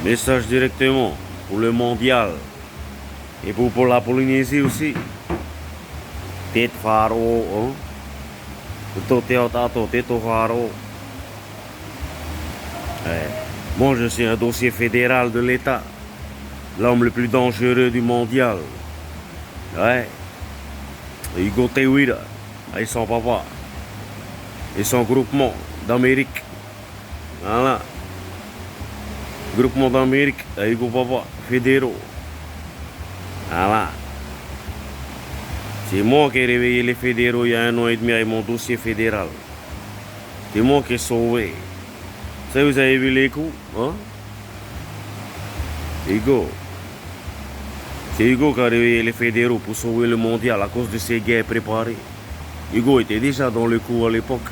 Message directement pour le mondial et pour la Polynésie aussi. Tête Faro, hein? Tête Faro. Moi, je suis un dossier fédéral de l'État. L'homme le plus dangereux du mondial. Ouais. Hugo Tewira, et son papa. Et son groupement d'Amérique. Voilà. Groupement d'Amérique, Hugo Papa, fédéraux. Voilà. C'est moi qui ai réveillé les fédéraux il y a 1 an et demi avec mon dossier fédéral. C'est moi qui ai sauvé. Ça, vous avez vu les coups, hein? Hugo. C'est Hugo qui a réveillé les fédéraux pour sauver le mondial à cause de ces guerres préparées. Hugo était déjà dans le coup à l'époque.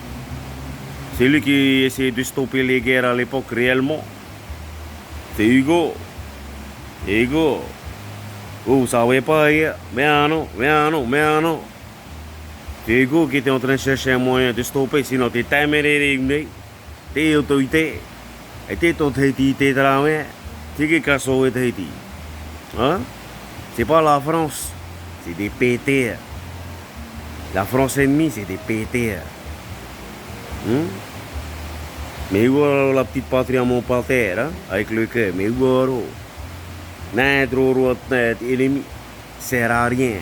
C'est lui qui essayait de stopper les guerres à l'époque réellement. C'est Hugo. Hugo. Vous savez pas hier. Mais non. C'est Hugo qui était en train de chercher un moyen de stopper, sinon t'es téméraire. T'es autorité. Et t'es autorité, t'es travail. C'est qui a sauvé Tahiti. Hein? C'est pas la France. C'est des pétés. La France ennemie, c'est des pétés. Mais Hugo, la petite patrie à mon pater, hein? Avec le cœur. Mais Hugo, notre ennemi sert à rien.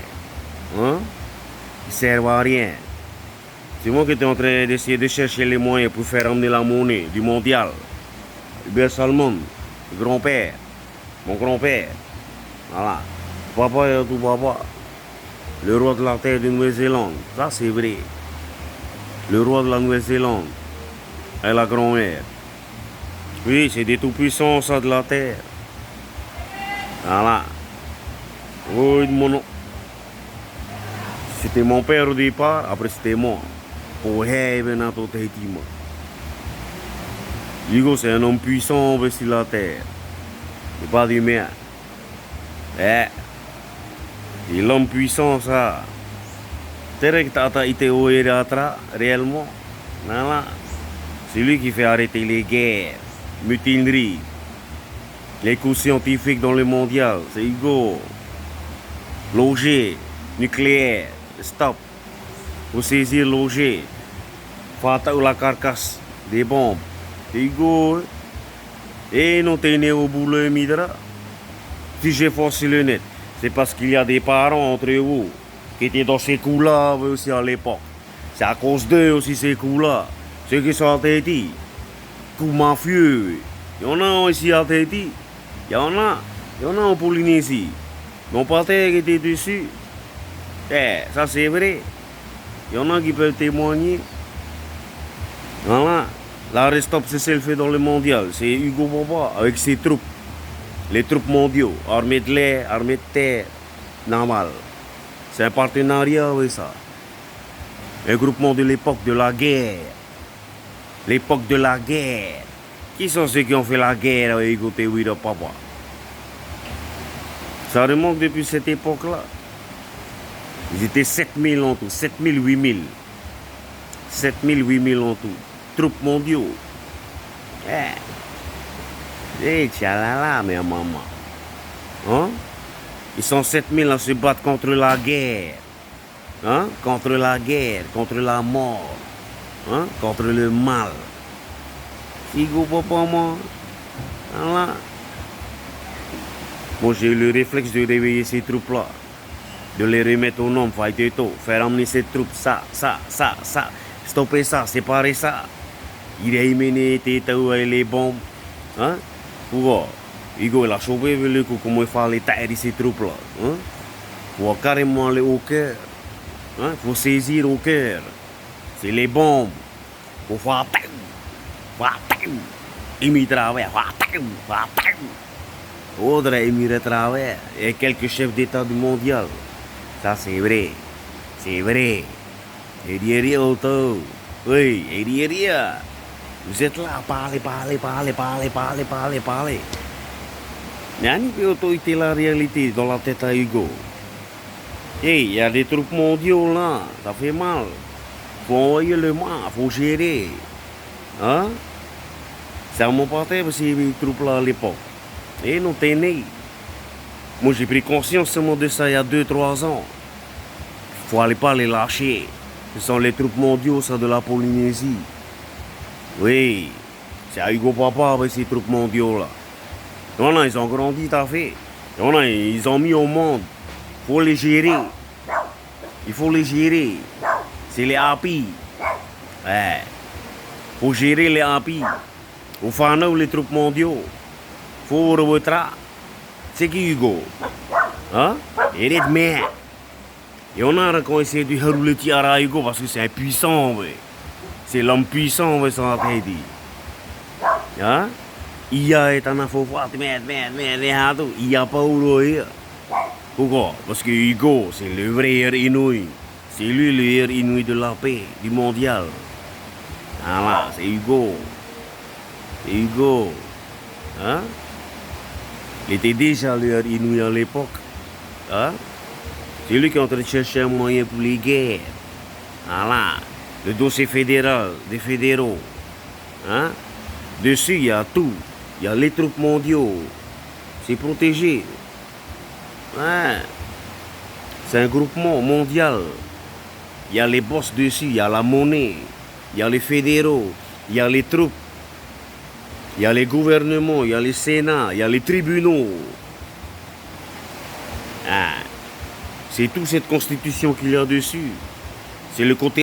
Hein? Il sert à rien. C'est moi qui étais en train d'essayer de chercher les moyens pour faire emmener la monnaie du mondial. Hubert Salmon, le grand-père, mon grand-père. Voilà. Papa et tout papa. Le roi de la terre de Nouvelle-Zélande. Ça, c'est vrai. Le roi de la Nouvelle-Zélande. Et la grand-mère. Oui, c'est des tout-puissants, ça, de la terre. Voilà. Oui, mon... C'était mon père au départ, après c'était moi. Pour heaven à tout Tahiti, moi. Hugo, c'est un homme puissant sur la terre. C'est pas du mien. Et l'homme puissant, ça. C'est vrai que t'as été au Hératra, réellement. Voilà. C'est lui qui fait arrêter les guerres, mutineries, les coups scientifiques dans le mondial. C'est Hugo. Loger, nucléaire, stop. Faut saisir loger. Faut attaquer la carcasse des bombes. C'est Hugo. Et non, t'es né au boulot, Midra. Si j'ai forcé le net, c'est parce qu'il y a des parents entre vous qui étaient dans ces coups-là aussi à l'époque. C'est à cause d'eux aussi ces coups-là. Ceux qui sont à Tahiti, coups mafieux. Il y en a ici à Tahiti. Il y en a en Polynésie. Mon père qui était dessus. Ça c'est vrai. Il y en a qui peuvent témoigner. Voilà. L'arrêt stop, c'est ce qu'il fait dans le mondial. C'est Hugo Boba avec ses troupes. Les troupes mondiaux. Armée de l'air, armée de terre. Normal. C'est un partenariat avec ça. Un groupement de l'époque de la guerre. L'époque de la guerre. Qui sont ceux qui ont fait la guerre avec Hugo Tewira Papa? Ça remonte depuis cette époque-là. Ils étaient 7000 en tout, 7000, 8000. 7000, 8000 en tout. Troupes mondiaux. Tchalala, mes maman. Hein? Ils sont 7000 à se battre contre la guerre. Hein? Contre la guerre, contre la mort. Hein? Contre le mal. Hugo Papa, moi. Voilà. Moi, j'ai eu le réflexe de réveiller ces troupes-là. De les remettre au nom, faire emmener ces troupes, ça. Stopper ça, séparer ça. Il a émené les bombes. Hein? Pour voir. Hugo, il a chauffé le coup, comment il fallait tailler ces troupes-là. Hein? Pour carrément aller au cœur. Hein? Faut saisir au cœur. C'est les bombes. Pour faire Émis travers. Audrey Émis travers. Et quelques chefs d'État du mondial. Ça, c'est vrai. C'est vrai. Et derrière, auto. Oui, et derrière. Vous êtes là, parlez. Nani peut autorité la réalité dans la tête à Hugo. Hey, il y a des troupes mondiaux là. Ça fait mal. Faut envoyer le mal, faut gérer. Hein? C'est à mon parti parce qu'il y avait des troupes là à l'époque. Et non, t'es né. Moi, j'ai pris conscience seulement de ça il y a 2-3 ans. Faut aller pas les lâcher. Ce sont les troupes mondiaux, ça, de la Polynésie. Oui, c'est à Hugo Papa avec ces troupes mondiaux là. Il y en a, ils ont grandi, t'as fait. Il y en a, ils ont mis au monde. Faut les gérer. Il faut les gérer. C'est les happy. Ouais. Faut gérer les happy. Faut faire les troupes mondiaux. Faut revotra. C'est qui Hugo? Hein? Il est de merde. Il y en a qui ont essayé de rouler à Hugo parce que c'est impuissant, ouais. C'est l'homme puissant, ouais, ça a été. Hein? Il y a un info fort, merde, il y a pas où. Pourquoi? Parce que Hugo, c'est le vrai Inuit. C'est lui le Inuit de la paix, du mondial. Voilà, c'est Hugo. C'est Hugo. Hein? Il était déjà le Inuit à l'époque. Hein? C'est lui qui est en train de chercher un moyen pour les guerres. Voilà. Le dossier fédéral, des fédéraux. Hein? Dessus, il y a tout. Il y a les troupes mondiaux. C'est protégé. Ouais. C'est un groupement mondial. Il y a les boss dessus, il y a la monnaie. Il y a les fédéraux. Il y a les troupes. Il y a les gouvernements, il y a les sénats, il y a les tribunaux. Ah. C'est toute cette constitution qu'il y a dessus. C'est le côté